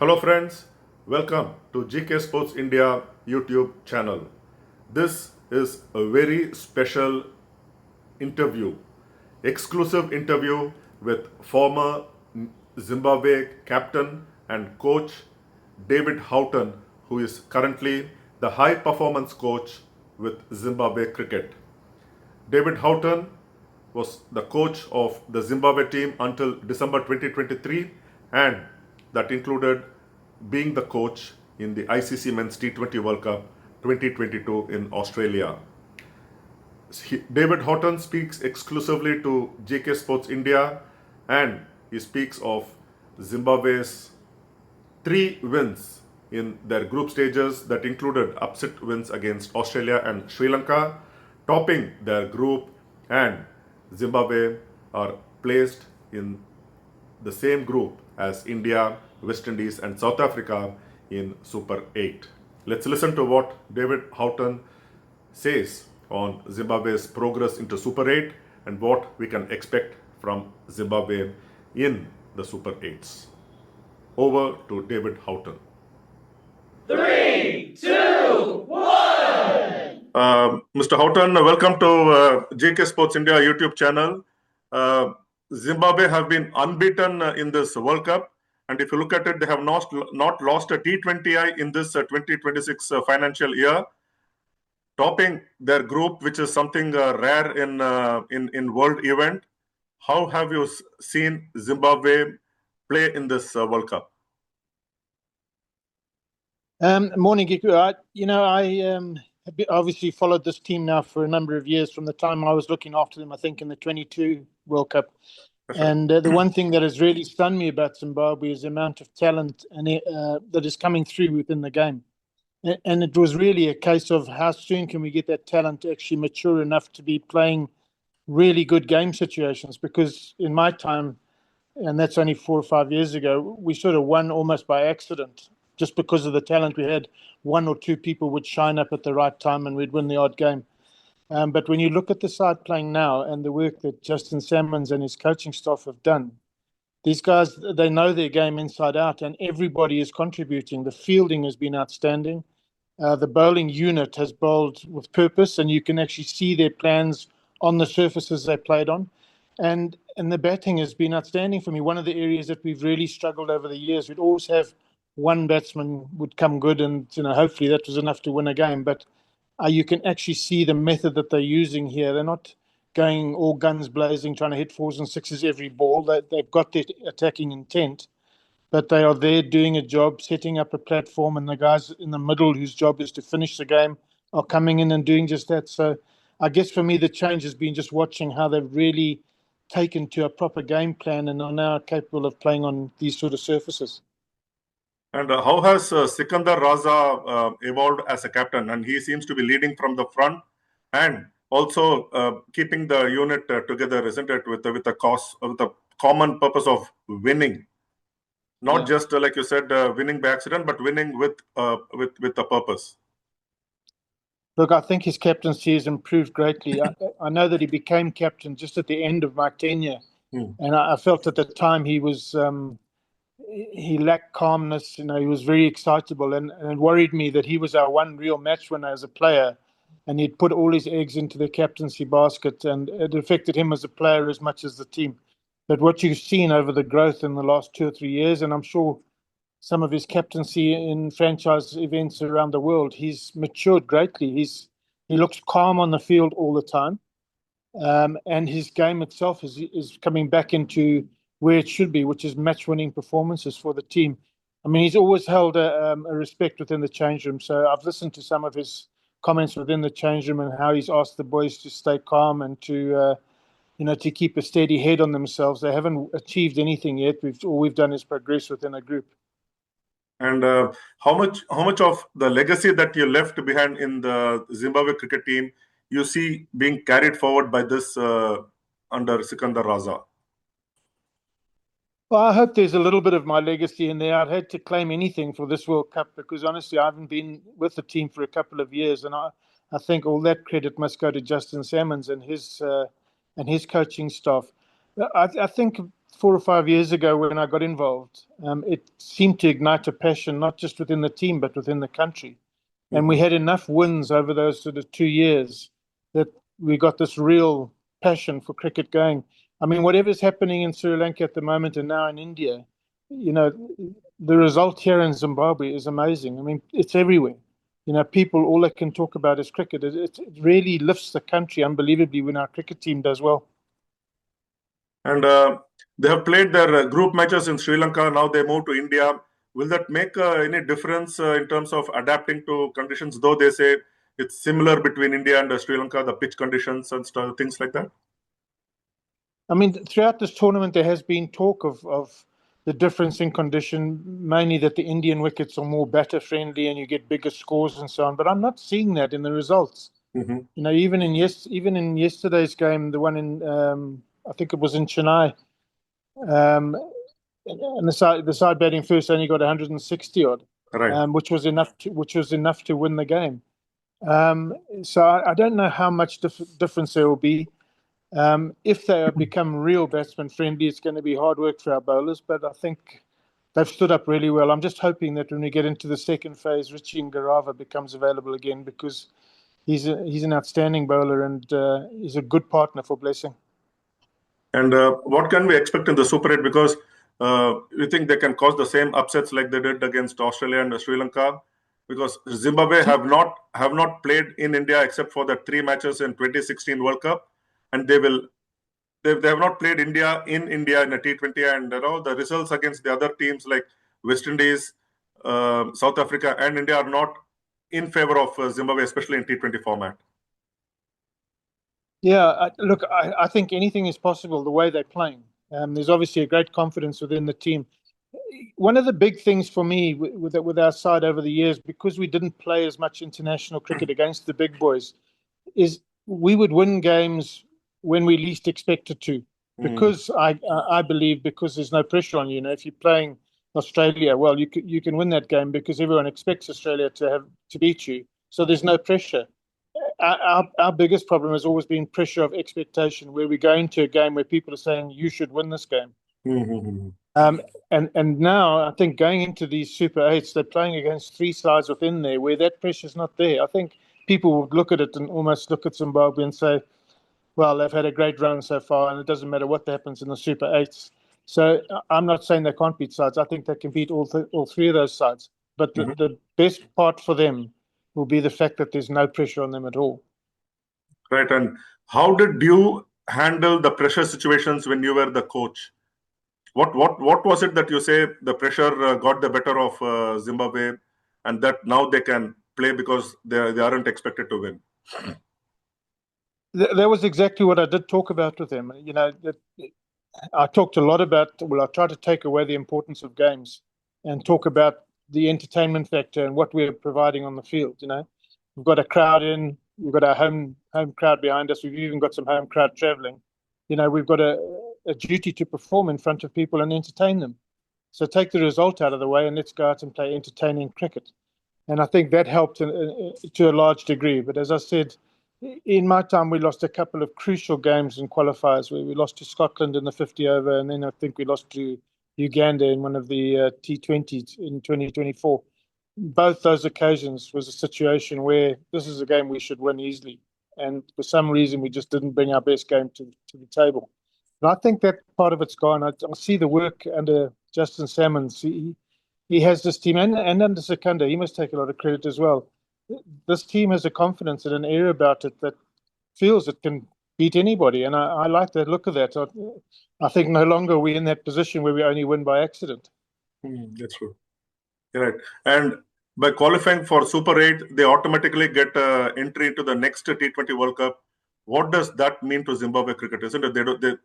Hello friends, welcome to GK Sports India YouTube channel. This is a very special interview, exclusive interview with former Zimbabwe captain and coach David Houghton, who is currently the high performance coach with Zimbabwe cricket. David Houghton was the coach of the Zimbabwe team until December 2023, and that included being the coach in the ICC Men's T20 World Cup 2022 in Australia. David Houghton speaks exclusively to GK Sports India, and he speaks of Zimbabwe's 3 wins in their group stages that included upset wins against Australia and Sri Lanka, topping their group, and Zimbabwe are placed in the same group as India, West Indies and South Africa in Super 8. Let's listen to what David Houghton says on Zimbabwe's progress into Super 8 and what we can expect from Zimbabwe in the Super 8s. Over to David Houghton. 3, 2, 1. Mr. Houghton, welcome to GK Sports India YouTube channel. Zimbabwe have been unbeaten in this World Cup, and if you look at it, they have not lost a T20I in this 2026 financial year, topping their group, which is something rare in world event. How have you seen Zimbabwe play in this World Cup? Morning, Giku. I obviously followed this team now for a number of years from the time I was looking after them, I think, in the 22 World Cup. And the one thing that has really stunned me about Zimbabwe is the amount of talent that is coming through within the game. And it was really a case of how soon can we get that talent to actually mature enough to be playing really good game situations. Because in my time, and that's only 4 or 5 years ago, we sort of won almost by accident. Just because of the talent we had, 1 or 2 people would shine up at the right time and we'd win the odd game. But when you look at the side playing now and the work that Justin Salmons and his coaching staff have done, these guys, they know their game inside out and everybody is contributing. The fielding has been outstanding. The bowling unit has bowled with purpose and you can actually see their plans on the surfaces they played on. And the batting has been outstanding for me. One of the areas that we've really struggled over the years, we'd always have one batsman would come good and hopefully that was enough to win a game. But you can actually see the method that they're using here. They're not going all guns blazing, trying to hit 4s and 6s every ball. They've got their attacking intent, but they are there doing a job, setting up a platform, and the guys in the middle whose job is to finish the game are coming in and doing just that. So I guess for me, the change has been just watching how they've really taken to a proper game plan and are now capable of playing on these sort of surfaces. And how has Sikandar Raza evolved as a captain? And he seems to be leading from the front and also keeping the unit together, isn't it? With the common purpose of winning, not just like you said, winning by accident, but winning with a purpose. Look, I think his captaincy has improved greatly. I know that he became captain just at the end of my tenure, and I felt at the time he was. He lacked calmness, he was very excitable and it worried me that he was our one real match winner as a player and he'd put all his eggs into the captaincy basket and it affected him as a player as much as the team. But what you've seen over the growth in the last 2 or 3 years, and I'm sure some of his captaincy in franchise events around the world, he's matured greatly. He looks calm on the field all the time. And his game itself is coming back into where it should be, which is match-winning performances for the team. I mean, he's always held a respect within the change room. So I've listened to some of his comments within the change room and how he's asked the boys to stay calm and to keep a steady head on themselves. They haven't achieved anything yet. All we've done is progress within a group. And how much of the legacy that you left behind in the Zimbabwe cricket team you see being carried forward by this under Sikandar Raza? Well, I hope there's a little bit of my legacy in there. I'd hate to claim anything for this World Cup because honestly, I haven't been with the team for a couple of years, and I think all that credit must go to Justin Salmons and his coaching staff. I think 4 or 5 years ago when I got involved, it seemed to ignite a passion, not just within the team, but within the country. And we had enough wins over those sort of 2 years that we got this real passion for cricket going. I mean, whatever's happening in Sri Lanka at the moment and now in India, you know, the result here in Zimbabwe is amazing. I mean, it's everywhere. You know, people, all they can talk about is cricket. It really lifts the country unbelievably when our cricket team does well. And they have played their group matches in Sri Lanka. Now they move to India. Will that make any difference in terms of adapting to conditions? Though they say it's similar between India and Sri Lanka, the pitch conditions and stuff, things like that. I mean, throughout this tournament, there has been talk of the difference in condition, mainly that the Indian wickets are more batter friendly and you get bigger scores and so on. But I'm not seeing that in the results. Mm-hmm. You know, even in yesterday's game, the one in I think it was in Chennai, and the side batting first only got 160 odd, Right. which was enough to win the game. So I don't know how much difference there will be. If they become real batsman friendly, it's going to be hard work for our bowlers, but I think they've stood up really well. I'm just hoping that when we get into the second phase, Richie Ngarava becomes available again, because he's an outstanding bowler and he's a good partner for Blessing. And what can we expect in the Super 8? Because you think they can cause the same upsets like they did against Australia and Sri Lanka? Because Zimbabwe have not played in India except for the 3 matches in 2016 World Cup, and they have not played India in a T20, and the results against the other teams like West Indies, South Africa, and India are not in favor of Zimbabwe, especially in T20 format. Yeah, look, I think anything is possible the way they're playing. There's obviously a great confidence within the team. One of the big things for me with our side over the years, because we didn't play as much international cricket against the big boys, is we would win games when we least expected to. Because I believe because there's no pressure on you. You know, if you're playing Australia, well, you can win that game because everyone expects Australia to beat you. So there's no pressure. Our biggest problem has always been pressure of expectation, where we go into a game where people are saying you should win this game. And now I think going into these Super 8s, they're playing against 3 sides within there where that pressure's not there. I think people would look at it and almost look at Zimbabwe and say, well, they've had a great run so far, and it doesn't matter what happens in the Super 8s. So I'm not saying they can't beat sides. I think they can beat all 3 of those sides. But the best part for them will be the fact that there's no pressure on them at all. Right. And how did you handle the pressure situations when you were the coach? What was it that you say the pressure got the better of Zimbabwe, and that now they can play because they aren't expected to win? That was exactly what I did talk about with them. You know, I talked a lot about, well, I tried to take away the importance of games and talk about the entertainment factor and what we're providing on the field. You know, we've got a crowd in, we've got our home crowd behind us. We've even got some home crowd traveling. You know, we've got a duty to perform in front of people and entertain them. So take the result out of the way and let's go out and play entertaining cricket. And I think that helped to a large degree. But as I said, in my time, we lost a couple of crucial games in qualifiers where we lost to Scotland in the 50 over, and then I think we lost to Uganda in one of the T20s in 2024. Both those occasions was a situation where this is a game we should win easily. And for some reason, we just didn't bring our best game to the table. And I think that part of it's gone. I see the work under Justin Salmons. He has this team, and under Secunda, he must take a lot of credit as well. This team has a confidence and an air about it that feels it can beat anybody. And I like the look of that. I think no longer we're in that position where we only win by accident. That's true. Right. And by qualifying for Super 8, they automatically get entry into the next T20 World Cup. What does that mean to Zimbabwe cricket? Isn't it?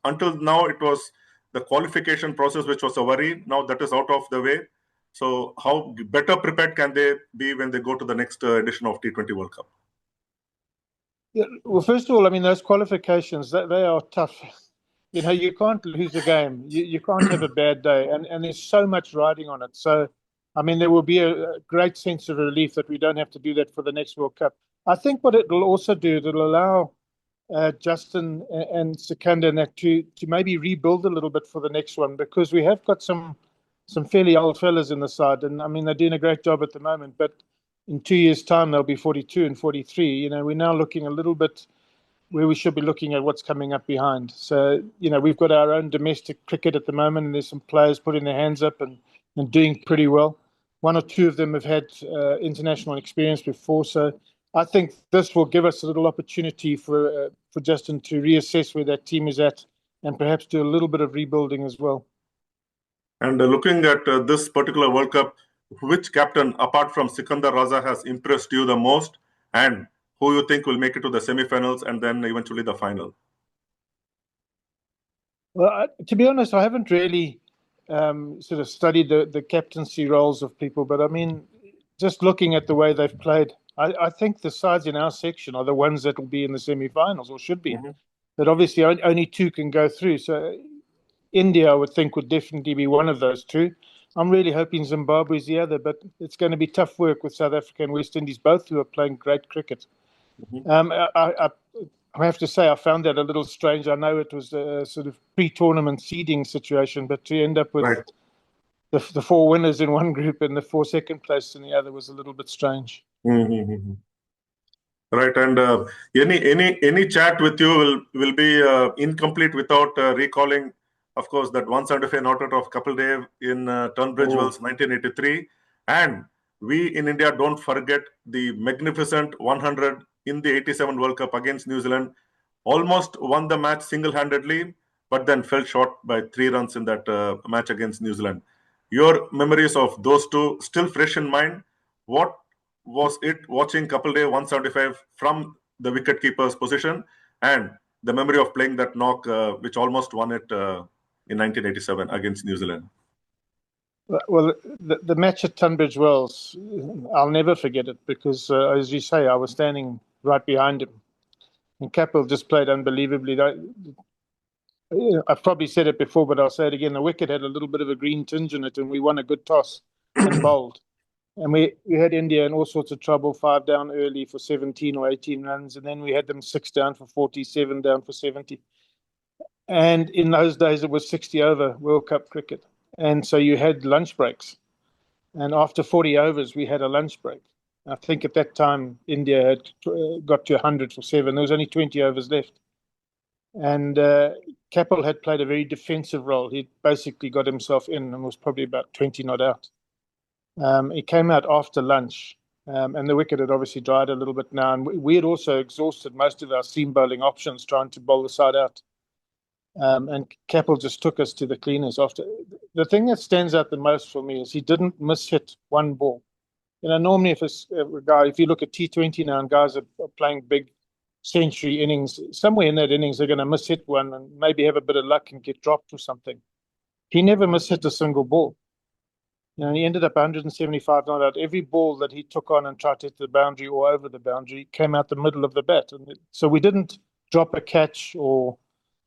Until now, it was the qualification process which was a worry. Now that is out of the way. So how better prepared can they be when they go to the next edition of T20 World Cup? Yeah, well, first of all, I mean, those qualifications, they are tough. You know, you can't lose a game. You can't have a bad day. And there's so much riding on it. So, I mean, there will be a great sense of relief that we don't have to do that for the next World Cup. I think what it will also do, it'll allow Justin and Secunda and that to maybe rebuild a little bit for the next one, because we have got some fairly old fellas in the side, and I mean they're doing a great job at the moment, but in 2 years' time they'll be 42 and 43. You know, we're now looking a little bit where we should be looking at what's coming up behind. So, you know, we've got our own domestic cricket at the moment, and there's some players putting their hands up and doing pretty well. One or two of them have had international experience before, so I think this will give us a little opportunity for Justin to reassess where that team is at and perhaps do a little bit of rebuilding as well. And looking at this particular World Cup, which captain, apart from Sikandar Raza, has impressed you the most, and who you think will make it to the semi-finals and then eventually the final? Well, to be honest, I haven't really sort of studied the captaincy roles of people, but I mean, just looking at the way they've played, I think the sides in our section are the ones that will be in the semi-finals, or should be. But obviously, only two can go through. So India, I would think, would definitely be one of those two. I'm really hoping Zimbabwe is the other, but it's going to be tough work with South Africa and West Indies, both who are playing great cricket. I have to say, I found that a little strange. I know it was a sort of pre-tournament seeding situation, but to end up with the four winners in one group and the four second place in the other was a little bit strange. Right, and any chat with you will be incomplete without recalling, of course, that 175 not out of Kapil Dev in Tunbridge Wells, 1983, and we in India don't forget the magnificent 100 in the 87 World Cup against New Zealand. Almost won the match single-handedly, but then fell short by 3 runs in that match against New Zealand. Your memories of those two still fresh in mind? What was it watching Kapil Dev 175 from the wicketkeeper's position, and the memory of playing that knock, which almost won it in 1987 against New Zealand? Well, the match at Tunbridge Wells, I'll never forget it, because, as you say, I was standing right behind him. And Kapil just played unbelievably. I've probably said it before, but I'll say it again. The wicket had a little bit of a green tinge in it, and we won a good toss and bowled. And we had India in all sorts of trouble, 5 down early for 17 or 18 runs, and then we had them 6 down for 40, 7 down for 70. And in those days, it was 60 over World Cup cricket. And so you had lunch breaks. And after 40 overs, we had a lunch break. I think at that time, India had got to 100 for 7. There was only 20 overs left. And Kapil had played a very defensive role. He basically got himself in and was probably about 20 not out. He came out after lunch, and the wicket had obviously dried a little bit now. And we had also exhausted most of our seam bowling options trying to bowl the side out. And Kapil just took us to the cleaners after. The thing that stands out the most for me is he didn't miss-hit one ball. You know, normally if you look at T20 now and guys are playing big century innings, somewhere in that innings they're going to miss-hit one and maybe have a bit of luck and get dropped or something. He never miss-hit a single ball. You know, he ended up 175 not out. Every ball that he took on and tried to hit the boundary or over the boundary came out the middle of the bat. And so we didn't drop a catch or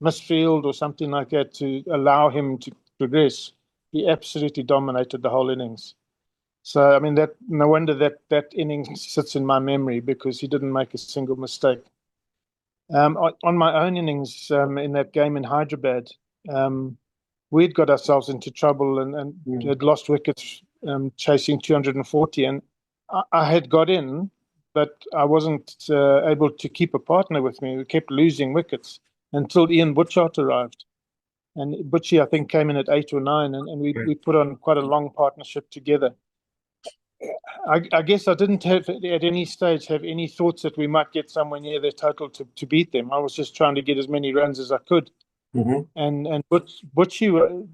misfield or something like that to allow him to progress. He absolutely dominated the whole innings. So, I mean, no wonder that innings sits in my memory, because he didn't make a single mistake. On my own innings in that game in Hyderabad, we'd got ourselves into trouble and had lost wickets chasing 240. And I had got in, but I wasn't able to keep a partner with me. We kept losing wickets until Ian Butchart arrived. And Butchie, I think, came in at 8 or 9, and we put on quite a long partnership together. I guess I didn't have at any stage have any thoughts that we might get somewhere near their total to beat them. I was just trying to get as many runs as I could. And Butchie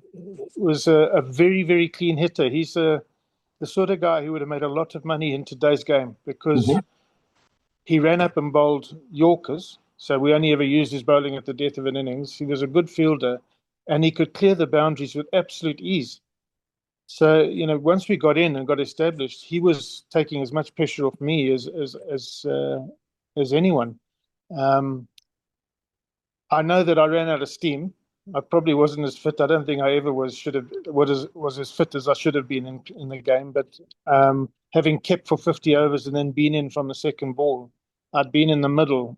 was a very, very clean hitter. He's the sort of guy who would have made a lot of money in today's game, because he ran up and bowled Yorkers. So we only ever used his bowling at the death of an innings. He was a good fielder, and he could clear the boundaries with absolute ease. So, you know, once we got in and got established, he was taking as much pressure off me as anyone. I know that I ran out of steam. I probably wasn't as fit. I don't think I ever was as fit as I should have been in the game. But having kept for 50 overs and then been in from the second ball, I'd been in the middle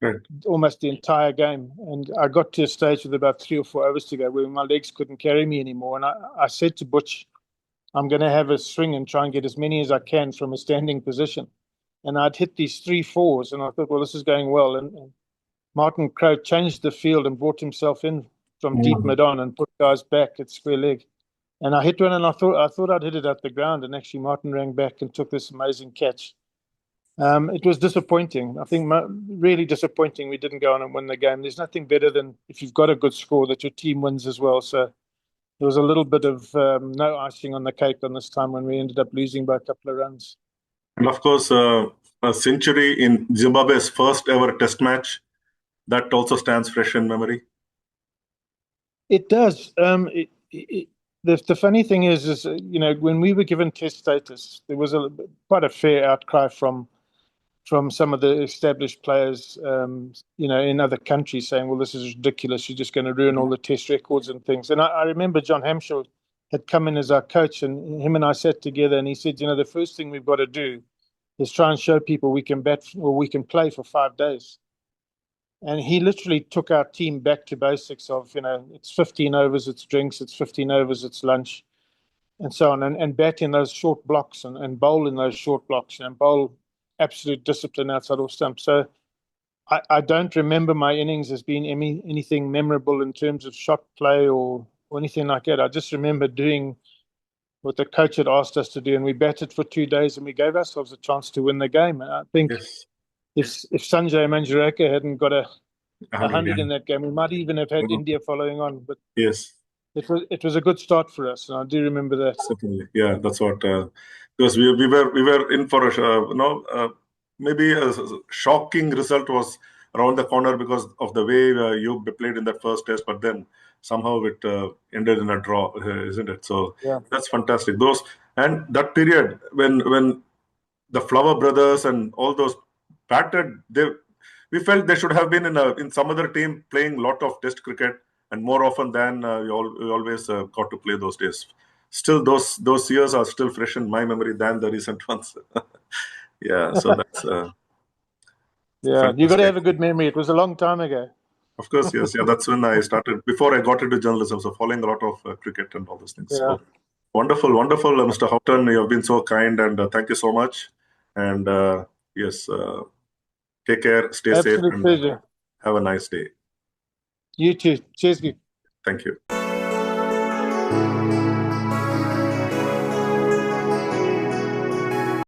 Right. almost the entire game. And I got to a stage with about 3 or 4 overs to go where my legs couldn't carry me anymore. And I said to Butch, I'm going to have a swing and try and get as many as I can from a standing position. And I'd hit these 3 fours, and I thought, well, this is going well. And Martin Crowe changed the field and brought himself in from deep mid on and put guys back at square leg. And I hit one, and I thought I'd hit it at the ground, and actually Martin rang back and took this amazing catch. It was disappointing. I think really disappointing we didn't go on and win the game. There's nothing better than if you've got a good score that your team wins as well. So there was a little bit of no icing on the cake on this time when we ended up losing by a couple of runs. And of course, a century in Zimbabwe's first ever test match, that also stands fresh in memory. It does. The funny thing is, when we were given test status, there was quite a fair outcry from some of the established players, in other countries saying, well, this is ridiculous. You're just going to ruin all the test records and things. And I remember John Hampshire had come in as our coach, and him and I sat together, and he said, the first thing we've got to do is try and show people we can bat or we can play for 5 days. And he literally took our team back to basics of, it's 15 overs, it's drinks, it's 15 overs, it's lunch, and so on, and bat in those short blocks and bowl in those short blocks and bowl absolute discipline outside off stump. So I don't remember my innings as being anything memorable in terms of shot play or anything like that. I just remember doing what the coach had asked us to do, and we batted for 2 days and we gave ourselves a chance to win the game. And I think if Sanjay Manjareka hadn't got a 100 in that game, we might even have had India following on. But yes, it was a good start for us, and I do remember that. Certainly, yeah, that's what because we were in for a maybe a shocking result was around the corner because of the way you played in that first test, but then somehow it ended in a draw, isn't it? So that's fantastic. And that period when the Flower brothers and all those batted, we felt they should have been in some other team playing a lot of test cricket, and more often than we always got to play those days. Still, those years are still fresh in my memory than the recent ones. Yeah, so that's you got to have a good memory. It was a long time ago. Of course, yes, yeah. That's when I started before I got into journalism. So following a lot of cricket and all those things. Yeah. So, wonderful, Mr. Houghton. You have been so kind, and thank you so much. And yes, take care, stay safe, and pleasure. have a nice day. You too. Cheers. Thank you.